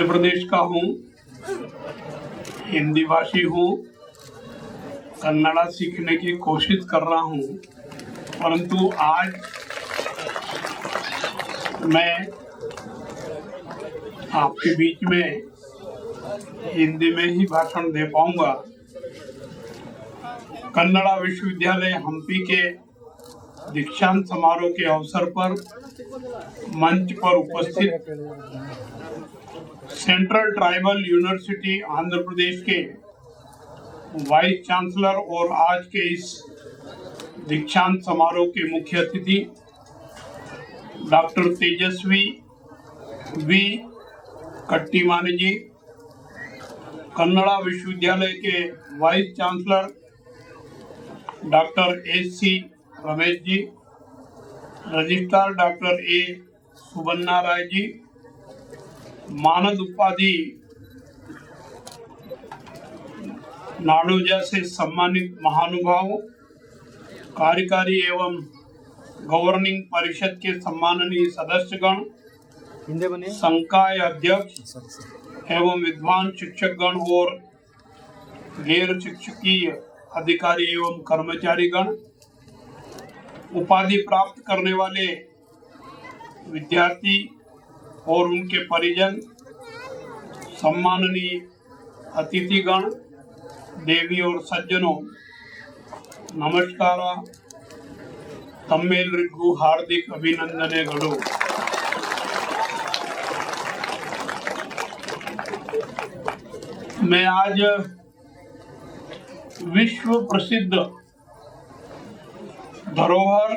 मध्य प्रदेश का हूँ, हिंदी भाषी हूँ, कन्नड़ा सीखने की कोशिश कर रहा हूँ, परंतु आज मैं आपके बीच में हिंदी में ही भाषण दे पाऊंगा। कन्नड़ा विश्वविद्यालय हम्पी के दीक्षांत समारोह के अवसर पर मंच पर उपस्थित central tribal university Andhra Pradesh के वाइस चांसलर और आज के इस दीक्षांत समारोह के मुख्य अतिथि डॉक्टर तेजस्वी वी कट्टीमानी जी, कन्नड़ा विश्वविद्यालय के vice chancellor doctor S C. Ramesh ji, registrar doctor A. Subbanna Rai ji, मानद उपाधि नाडोजा से सम्मानित महानुभावों, कार्यकारी एवं गवर्निंग परिषद के सम्माननीय सदस्यगण, संकाय अध्यक्ष एवं विद्वान शिक्षकगण और गैर शिक्षकीय अधिकारी एवं कर्मचारीगण, उपाधि प्राप्त करने वाले विद्यार्थी और उनके परिजन, सम्माननीय अतिथिगण, देवी और सज्जनों, नमस्कार। तम्मेलरिगु हार्दिक अभिनंदनेಗಳು। मैं आज विश्व प्रसिद्ध धरोहर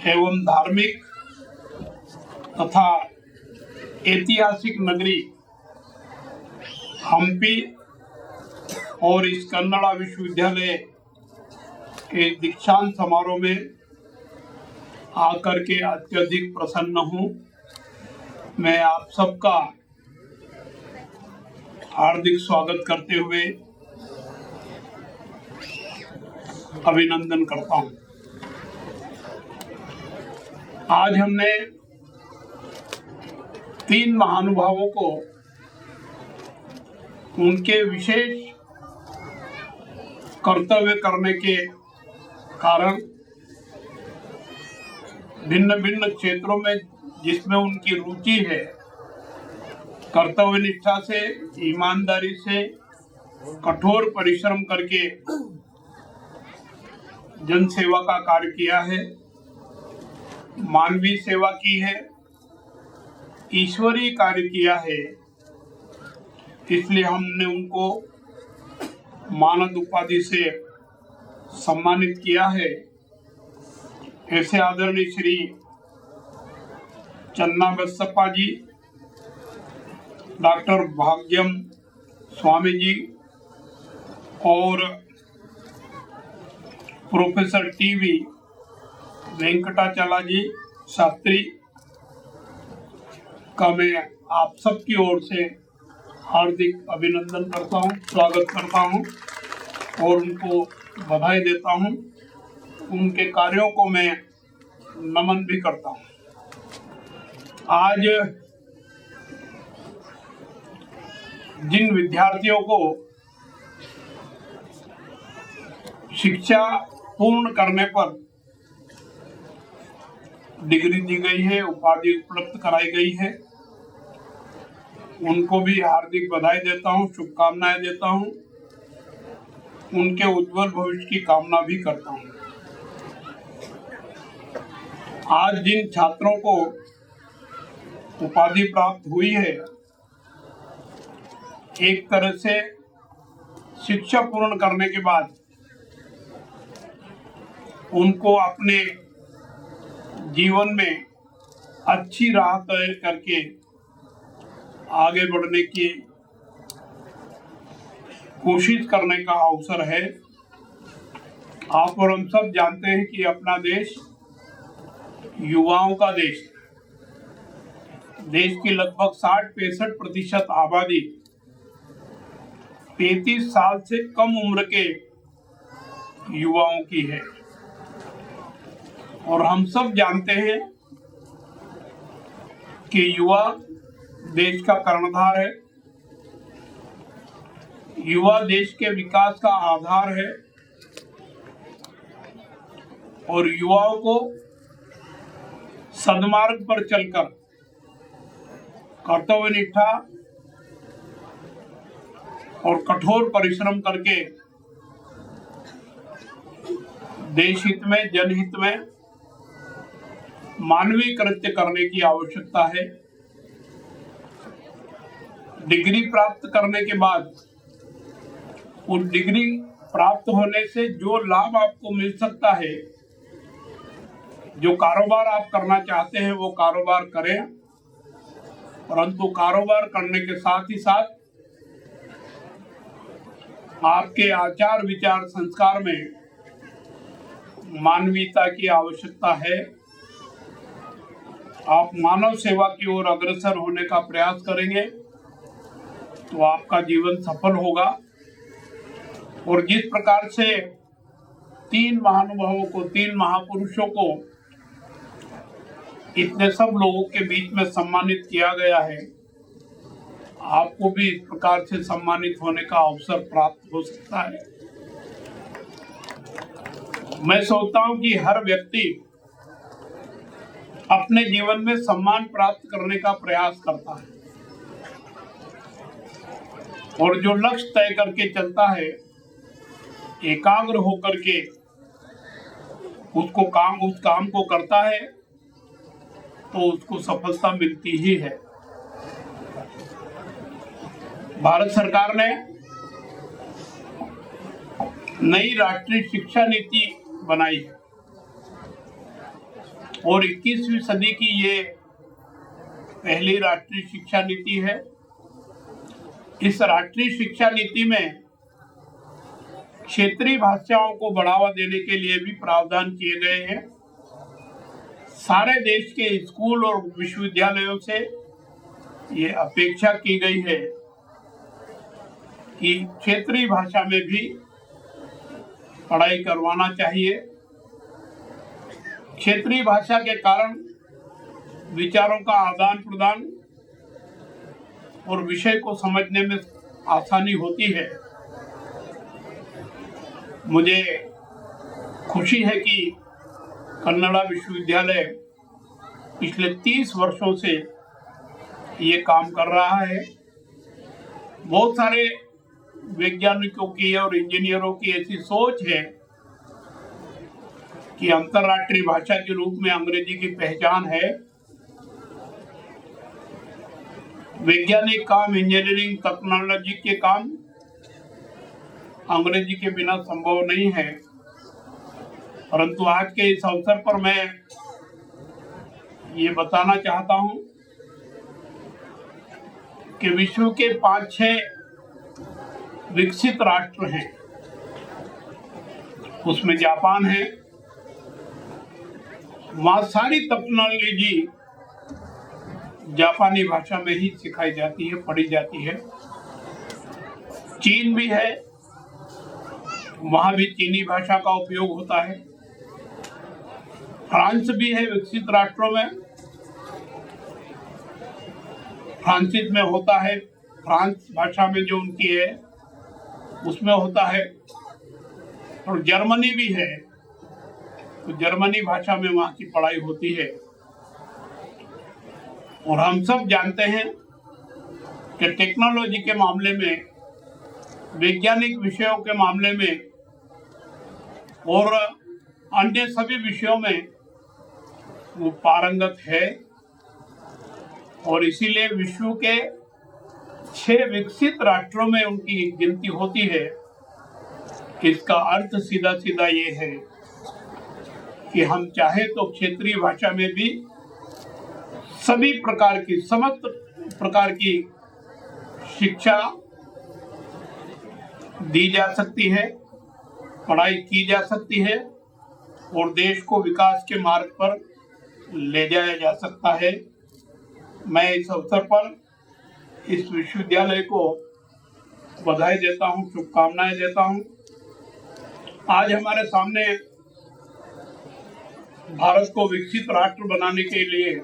एवं धार्मिक तथा ऐतिहासिक नगरी हम्पी और इस कन्नड़ा विश्वविद्यालय के दीक्षांत समारोह में आकर के अत्यधिक प्रसन्न हूँ। मैं आप सबका हार्दिक स्वागत करते हुए अभिनंदन करता हूँ। आज हमने 3 महानुभावों को उनके विशेष कर्तव्य करने के कारण भिन्न भिन्न क्षेत्रों में जिसमें उनकी रुचि है, कर्तव्य निष्ठा से, ईमानदारी से, कठोर परिश्रम करके जन सेवा का कार्य किया है, मानवीय सेवा की है, ईश्वरीय कार्य किया है। इसलिए हमने उनको मानद उपाधि से सम्मानित किया है। ऐसे आदरणीय श्री चन्ना बसप्पा जी, डॉक्टर भाग्यम स्वामी जी और प्रोफेसर टी.वी. वेंकटाचला जी शास्त्री का मैं आप सबकी ओर से हार्दिक अभिनंदन करता हूँ, स्वागत करता हूँ और उनको बधाई देता हूँ। उनके कार्यों को मैं नमन भी करता हूँ। आज जिन विद्यार्थियों को शिक्षा पूर्ण करने पर डिग्री दी गई है, उपाधि उपलब्ध कराई गई है, उनको भी हार्दिक बधाई देता हूँ, शुभकामनाएं देता हूँ, उनके उज्जवल भविष्य की कामना भी करता हूँ। आज जिन छात्रों को उपाधि प्राप्त हुई है, एक तरह से शिक्षा पूर्ण करने के बाद उनको अपने जीवन में अच्छी राह तय करके आगे बढ़ने की कोशिश करने का अवसर है। आप और हम सब जानते हैं कि अपना देश युवाओं का देश है। देश की लगभग 60-65% आबादी 33 साल से कम उम्र के युवाओं की है और हम सब जानते हैं कि युवा देश का कर्णधार है। युवा देश के विकास का आधार है और युवाओं को सद्मार्ग पर चलकर कर्तव्यनिष्ठा और कठोर परिश्रम करके देश हित में, जनहित में मानवीय कृत्य करने की आवश्यकता है। डिग्री प्राप्त करने के बाद उस डिग्री प्राप्त होने से जो लाभ आपको मिल सकता है, जो कारोबार आप करना चाहते हैं वो कारोबार करें, परंतु कारोबार करने के साथ ही साथ आपके आचार विचार संस्कार में मानवीयता की आवश्यकता है। आप मानव सेवा की ओर अग्रसर होने का प्रयास करेंगे तो आपका जीवन सफल होगा। और जिस प्रकार से 3 महानुभावों को, 3 महापुरुषों को इतने सब लोगों के बीच में सम्मानित किया गया है, आपको भी इस प्रकार से सम्मानित होने का अवसर प्राप्त हो सकता है। मैं सोचता हूं कि हर व्यक्ति अपने जीवन में सम्मान प्राप्त करने का प्रयास करता है और जो लक्ष्य तय करके चलता है, एकाग्र होकर के उस काम को करता है तो उसको सफलता मिलती ही है। भारत सरकार ने नई राष्ट्रीय शिक्षा नीति बनाई है और 21वीं सदी की ये पहली राष्ट्रीय शिक्षा नीति है। इस राष्ट्रीय शिक्षा नीति में क्षेत्रीय भाषाओं को बढ़ावा देने के लिए भी प्रावधान किए गए हैं। सारे देश के स्कूल और विश्वविद्यालयों से ये अपेक्षा की गई है कि क्षेत्रीय भाषा में भी पढ़ाई करवाना चाहिए। क्षेत्रीय भाषा के कारण विचारों का आदान प्रदान और विषय को समझने में आसानी होती है। मुझे खुशी है कि कन्नड़ा विश्वविद्यालय पिछले 30 वर्षों से ये काम कर रहा है। बहुत सारे वैज्ञानिकों की और इंजीनियरों की ऐसी सोच है कि अंतर्राष्ट्रीय भाषा के रूप में अंग्रेजी की पहचान है। वैज्ञानिक काम, इंजीनियरिंग, टेक्नोलॉजी के काम अंग्रेजी के बिना संभव नहीं है। परंतु आज के इस अवसर पर मैं ये बताना चाहता हूं कि विश्व के 5-6 विकसित राष्ट्र हैं, उसमें जापान है। वहां सारी टेक्नोलॉजी जापानी भाषा में ही सिखाई जाती है, पढ़ी जाती है। चीन भी है, वहां भी चीनी भाषा का उपयोग होता है। फ्रांस भी है विकसित राष्ट्रों में, फ्रांसीसी में होता है, फ्रांस भाषा में जो उनकी है उसमें होता है। और जर्मनी भी है, तो जर्मनी भाषा में वहाँ की पढ़ाई होती है। और हम सब जानते हैं कि टेक्नोलॉजी के मामले में, वैज्ञानिक विषयों के मामले में और अन्य सभी विषयों में वो पारंगत है। और इसीलिए विश्व के 6 विकसित राष्ट्रों में उनकी गिनती होती है। इसका अर्थ सीधा सीधा ये है कि हम चाहे तो क्षेत्रीय भाषा में भी सभी प्रकार की, समस्त प्रकार की शिक्षा दी जा सकती है, पढ़ाई की जा सकती है और देश को विकास के मार्ग पर ले जाया जा सकता है। मैं इस अवसर पर इस विश्वविद्यालय को बधाई देता हूं, शुभकामनाएं देता हूं। आज हमारे सामने भारत को विकसित राष्ट्र बनाने के लिए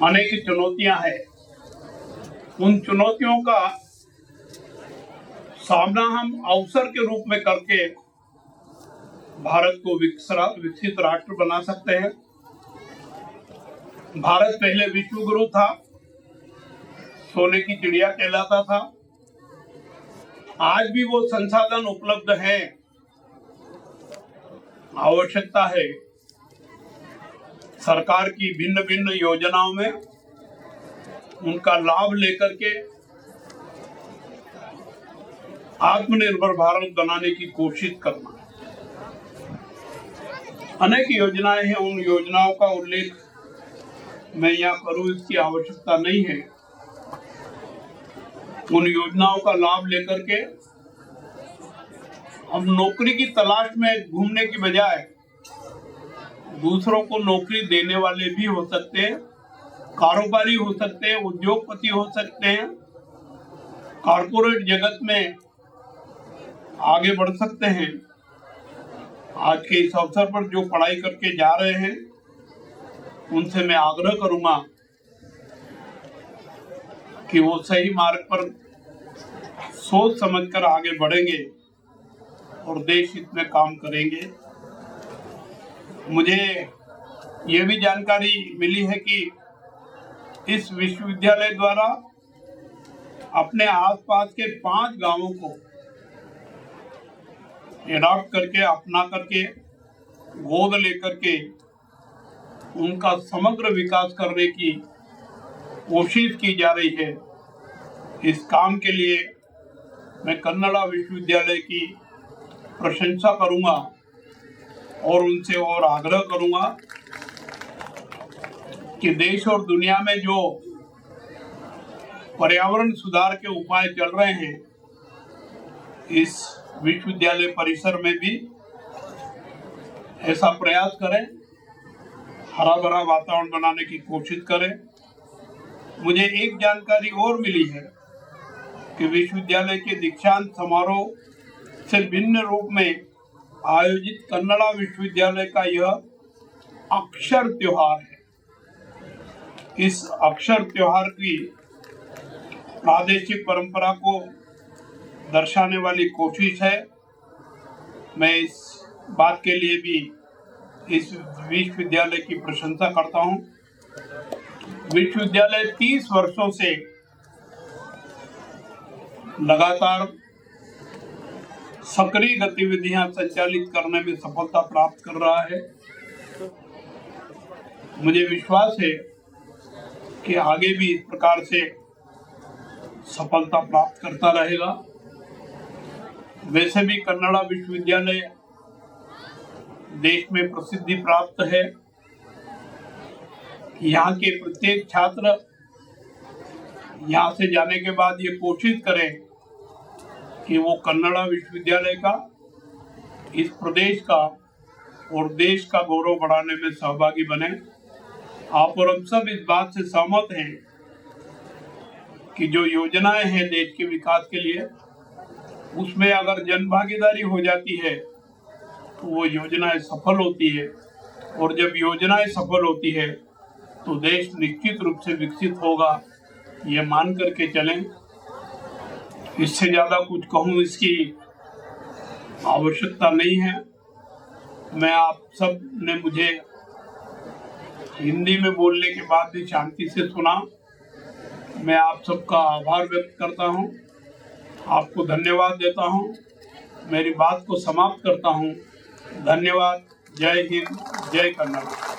अनेक चुनौतियां हैं। उन चुनौतियों का सामना हम अवसर के रूप में करके भारत को विकसित राष्ट्र बना सकते हैं। भारत पहले विश्व गुरु था, सोने की चिड़िया कहलाता था। आज भी वो संसाधन उपलब्ध है। आवश्यकता है सरकार की भिन्न भिन्न योजनाओं में उनका लाभ लेकर के आत्मनिर्भर भारत बनाने की कोशिश करना। अनेक योजनाएं हैं, उन योजनाओं का उल्लेख मैं यहाँ करूं इसकी आवश्यकता नहीं है। उन योजनाओं का लाभ लेकर के हम नौकरी की तलाश में घूमने की बजाय दूसरों को नौकरी देने वाले भी हो सकते हैं, कारोबारी हो सकते हैं, उद्योगपति हो सकते हैं, कॉरपोरेट जगत में आगे बढ़ सकते हैं। आज के इस अवसर पर जो पढ़ाई करके जा रहे हैं उनसे मैं आग्रह करूंगा कि वो सही मार्ग पर सोच समझकर आगे बढ़ेंगे और देश हित में काम करेंगे। मुझे ये भी जानकारी मिली है कि इस विश्वविद्यालय द्वारा अपने आसपास के 5 गांवों को एडॉप्ट करके, अपना करके, गोद लेकर के उनका समग्र विकास करने की कोशिश की जा रही है। इस काम के लिए मैं कन्नड़ा विश्वविद्यालय की प्रशंसा करूंगा और उनसे और आग्रह करूंगा कि देश और दुनिया में जो पर्यावरण सुधार के उपाय चल रहे हैं, इस विश्वविद्यालय परिसर में भी ऐसा प्रयास करें, हरा भरा वातावरण बनाने की कोशिश करें। मुझे एक जानकारी और मिली है कि विश्वविद्यालय के दीक्षांत समारोह से भिन्न रूप में आयोजित कन्नड़ा विश्वविद्यालय का यह अक्षर त्योहार है। इस अक्षर त्योहार की प्रादेशिक परंपरा को दर्शाने वाली कोशिश है। मैं इस बात के लिए भी इस विश्वविद्यालय की प्रशंसा करता हूं। विश्वविद्यालय 30 वर्षों से लगातार सक्रिय गतिविधियां संचालित करने में सफलता प्राप्त कर रहा है। मुझे विश्वास है कि आगे भी इस प्रकार से सफलता प्राप्त करता रहेगा। वैसे भी कन्नड़ा विश्वविद्यालय देश में प्रसिद्धि प्राप्त है। यहाँ के प्रत्येक छात्र यहाँ से जाने के बाद ये कोशिश करें कि वो कन्नड़ा विश्वविद्यालय का, इस प्रदेश का और देश का गौरव बढ़ाने में सहभागी बने। आप और हम सब इस बात से सहमत हैं कि जो योजनाएं हैं देश के विकास के लिए, उसमें अगर जन भागीदारी हो जाती है तो वो योजनाएं सफल होती है, और जब योजनाएं सफल होती है तो देश निश्चित रूप से विकसित होगा, ये मान करके चलें। इससे ज़्यादा कुछ कहूँ इसकी आवश्यकता नहीं है। मैं आप सब ने मुझे हिंदी में बोलने के बाद भी शांति से सुना। मैं आप सबका आभार व्यक्त करता हूँ, आपको धन्यवाद देता हूँ। मेरी बात को समाप्त करता हूँ। धन्यवाद। जय हिंद, जय कन्नड़।